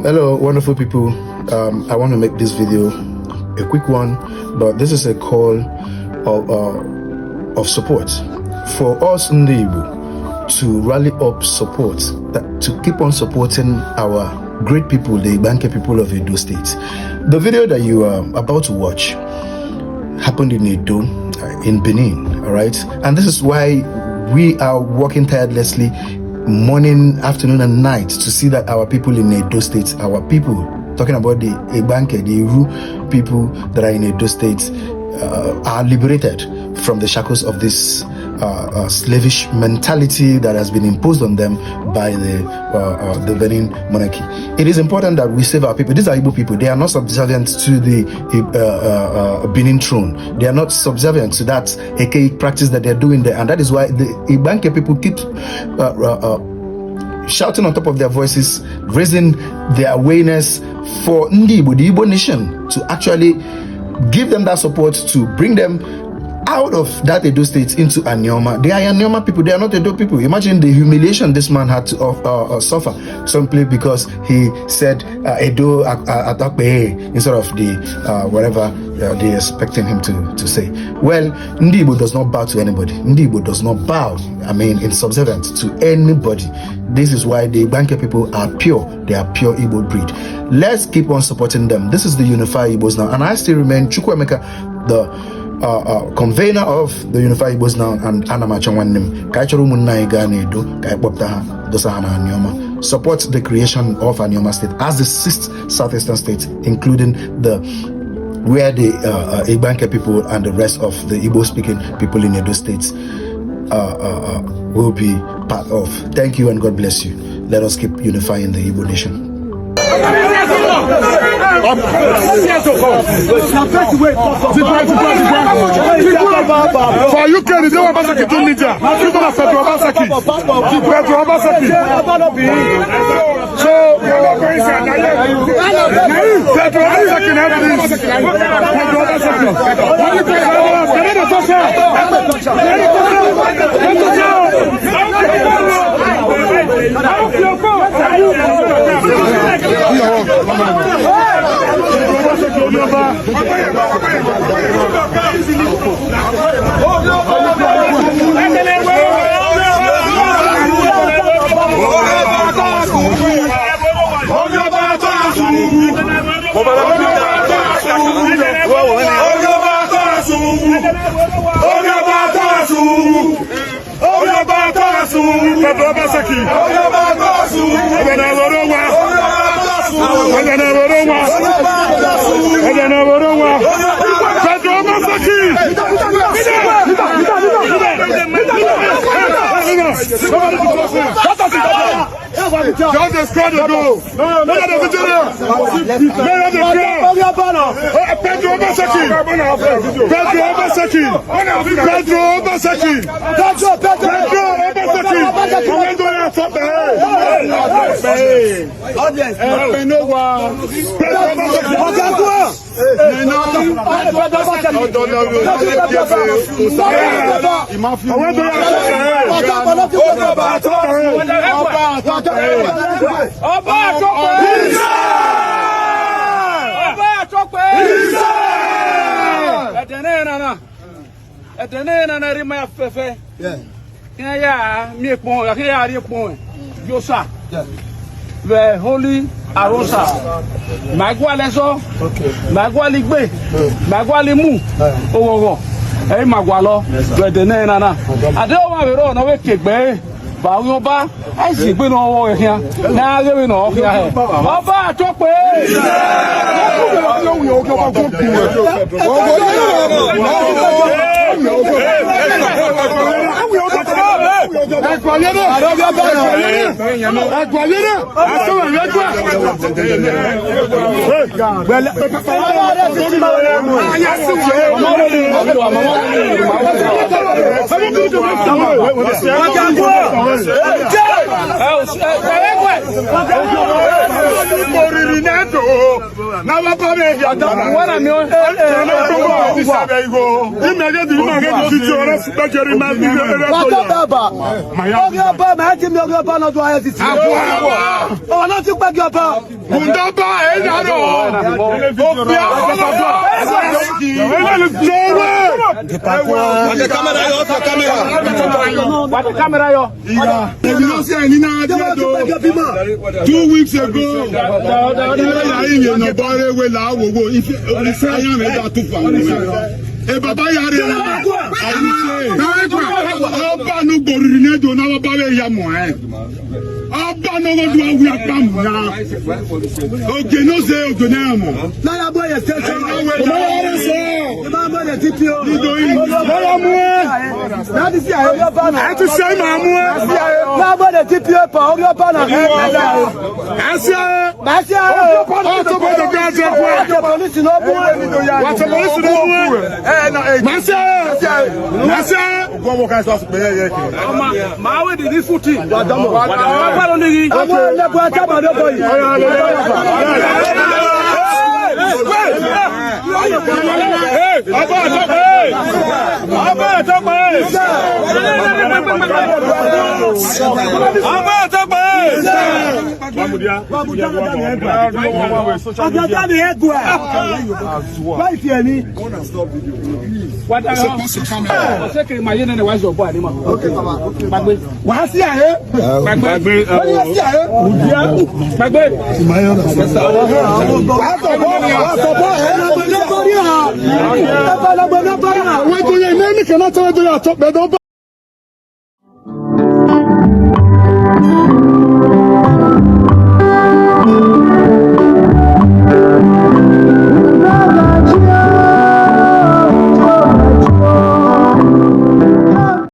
Hello, wonderful people. I want to make this video a quick one, but this is a call of support for us in the Igbo to rally up support, to keep on supporting our great people, the IGBANKE people of Edo State. The video that you are about to watch happened in Edo, in Benin, all right? And this is why we are working tirelessly morning, afternoon, and night to see that our people in Edo State, our people, talking about the IGBANKE, the Iru people that are in Edo State, are liberated from the shackles of this slavish mentality that has been imposed on them by the Benin monarchy. It is important that we save our people. These are Igbo people. They are not subservient to the Benin throne. They are not subservient to that archaic practice that they are doing there, and that is why the IGBANKE people keep shouting on top of their voices, raising their awareness for Ndi Igbo, the Igbo nation, to actually give them that support to bring them out of that Edo State into Anioma. They are Anioma people, they are not Edo people. Imagine the humiliation this man had to suffer simply because he said Edo Atakpe instead of the whatever they expecting him to say. Well, Ndi Igbo does not bow to anybody. Ndi Igbo does not bow, in subservient to anybody. This is why the IGBANKE people are pure. They are pure Igbo breed. Let's keep on supporting them. This is the Unify Igbos Now, and I still remain Chukwuemeka, the convener of the Unify Igbos Now, and Anamachangwanim. Support the creation of Anioma State as the 6th southeastern state, including where the IGBANKE people and the rest of the Igbo-speaking people in Edo States will be part of. Thank you and God bless you. Let us keep unifying the Igbo nation. For UK, the Edo Obasekj to Niger. People are Pedro Obasekj. Pedro Obasekj. So, Pedro Obasekj Just destroy the door. Look at the video. Pedro Obasekj. Pedro Obasekj. Pedro Obasekj. The holy Arosa, Magwaleso, Magwaligbe, Magwalimu, Owo, Magwalo, the Nana. I don't want to run away, Kigbe, Bayoba, I see we know here. Now we know here. Oba, talk 2 weeks ago, Baba yare Ọba no borine do na Baba we ya mo Ọba no go do awu apam na oge no say oge na mo na ya boy station na yare say na boy the TPO na ya mo na di si ayo Ọba na ati say ma mo na boy the TPO pa oge Ọba na Asia Ọba to go the ground police no bo what police no bo Marcia! Go guys last player. Ma we did this footy. What are supposed to come out? Second, my young and the wise of body. Okay, Mama. What's here? Bagbe. Bagbe.